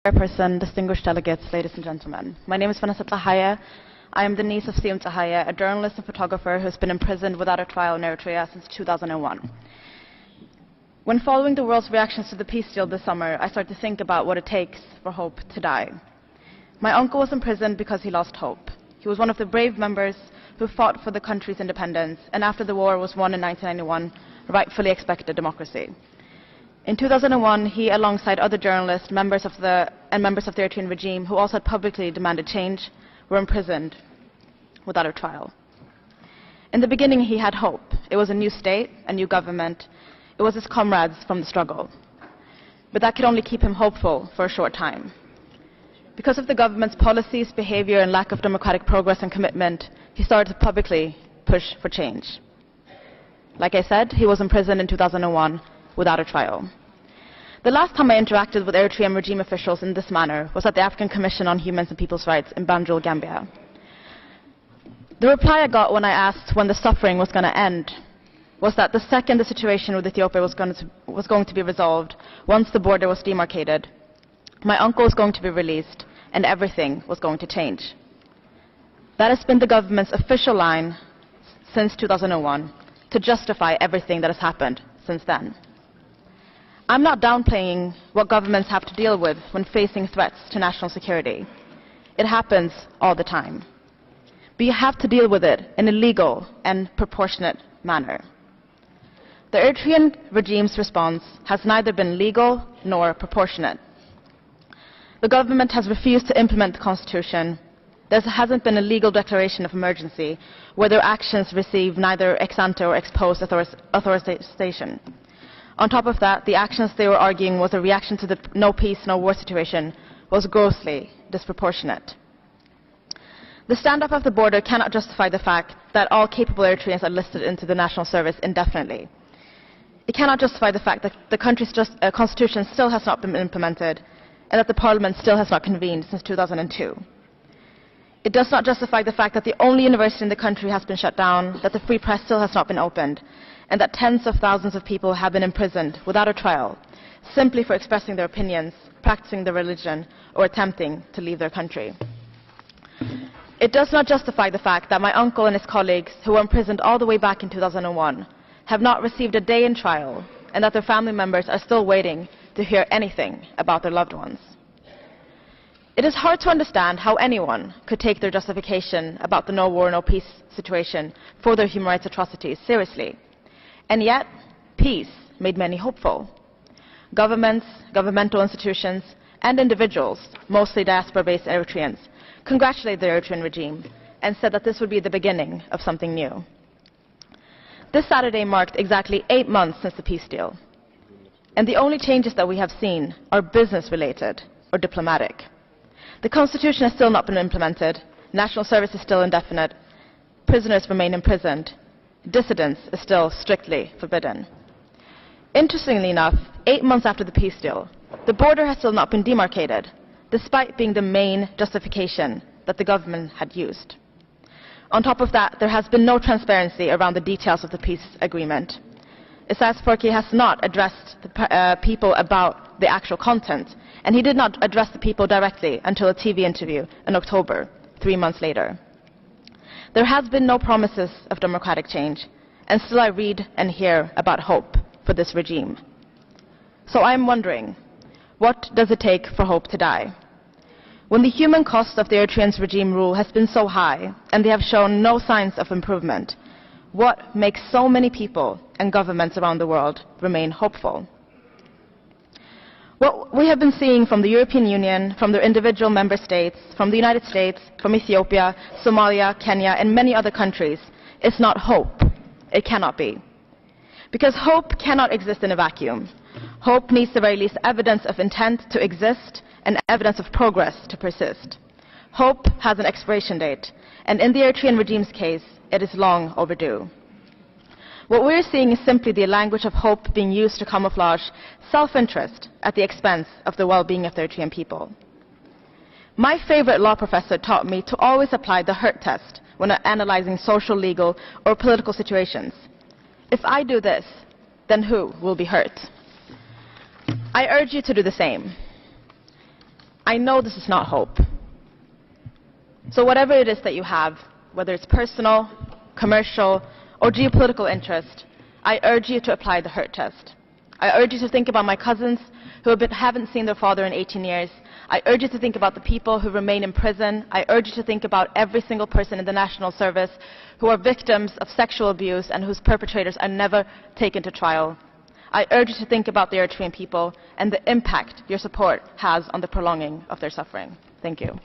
Chairperson, distinguished delegates, ladies and gentlemen. My name is Vanessa Tsehaye. I am the niece of Tsehaye, a journalist and photographer who has been imprisoned without a trial in Eritrea since 2001. When following the world's reactions to the peace deal this summer, I started to think about what it takes for hope to die. My uncle was imprisoned because he lost hope. He was one of the brave members who fought for the country's independence, and after the war was won in 1991, rightfully expected democracy. In 2001, he, alongside other journalists, members of the Eritrean regime, who also had publicly demanded change, were imprisoned without a trial. In the beginning, he had hope. It was a new state, a new government. It was his comrades from the struggle. But that could only keep him hopeful for a short time. Because of the government's policies, behavior, and lack of democratic progress and commitment, he started to publicly push for change. Like I said, he was imprisoned in 2001 without a trial. The last time I interacted with Eritrean regime officials in this manner was at the African Commission on Human and People's Rights in Banjul, Gambia. The reply I got when I asked when the suffering was going to end was that the second the situation with Ethiopia was going to be resolved, once the border was demarcated, my uncle was going to be released and everything was going to change. That has been the government's official line since 2001 to justify everything that has happened since then. I'm not downplaying what governments have to deal with when facing threats to national security. It happens all the time. But you have to deal with it in a legal and proportionate manner. The Eritrean regime's response has neither been legal nor proportionate. The government has refused to implement the constitution. There hasn't been a legal declaration of emergency where their actions receive neither ex ante or ex post authorization. On top of that, the actions they were arguing was a reaction to the no peace, no war situation was grossly disproportionate. The stand-up of the border cannot justify the fact that all capable Eritreans are listed into the national service indefinitely. It cannot justify the fact that the country's constitution still has not been implemented and that the parliament still has not convened since 2002. It does not justify the fact that the only university in the country has been shut down, that the free press still has not been opened, and that tens of thousands of people have been imprisoned without a trial, simply for expressing their opinions, practicing their religion, or attempting to leave their country. It does not justify the fact that my uncle and his colleagues, who were imprisoned all the way back in 2001, have not received a day in trial, and that their family members are still waiting to hear anything about their loved ones. It is hard to understand how anyone could take their justification about the no war, no peace situation for their human rights atrocities seriously. And yet, peace made many hopeful. Governments, governmental institutions, and individuals, mostly diaspora-based Eritreans, congratulated the Eritrean regime and said that this would be the beginning of something new. This Saturday marked exactly 8 months since the peace deal. And the only changes that we have seen are business-related or diplomatic. The constitution has still not been implemented, national service is still indefinite, prisoners remain imprisoned, dissidence is still strictly forbidden. Interestingly enough, 8 months after the peace deal, the border has still not been demarcated, despite being the main justification that the government had used. On top of that, there has been no transparency around the details of the peace agreement. Isaias Afwerki has not addressed the people about the actual content, and he did not address the people directly until a TV interview in October, 3 months later. There has been no promises of democratic change, and still I read and hear about hope for this regime. So I am wondering, what does it take for hope to die? When the human cost of the Eritrean regime rule has been so high, and they have shown no signs of improvement, what makes so many people and governments around the world remain hopeful? What we have been seeing from the European Union, from their individual member states, from the United States, from Ethiopia, Somalia, Kenya, and many other countries is not hope. It cannot be. Because hope cannot exist in a vacuum. Hope needs, at the very least, evidence of intent to exist and evidence of progress to persist. Hope has an expiration date, and in the Eritrean regime's case, it is long overdue. What we're seeing is simply the language of hope being used to camouflage self-interest at the expense of the well-being of the Eritrean people. My favorite law professor taught me to always apply the hurt test when analyzing social, legal, or political situations. If I do this, then who will be hurt? I urge you to do the same. I know this is not hope. So whatever it is that you have, whether it's personal, commercial, or geopolitical interest, I urge you to apply the hurt test. I urge you to think about my cousins who haven't seen their father in 18 years. I urge you to think about the people who remain in prison. I urge you to think about every single person in the National Service who are victims of sexual abuse and whose perpetrators are never taken to trial. I urge you to think about the Eritrean people and the impact your support has on the prolonging of their suffering. Thank you.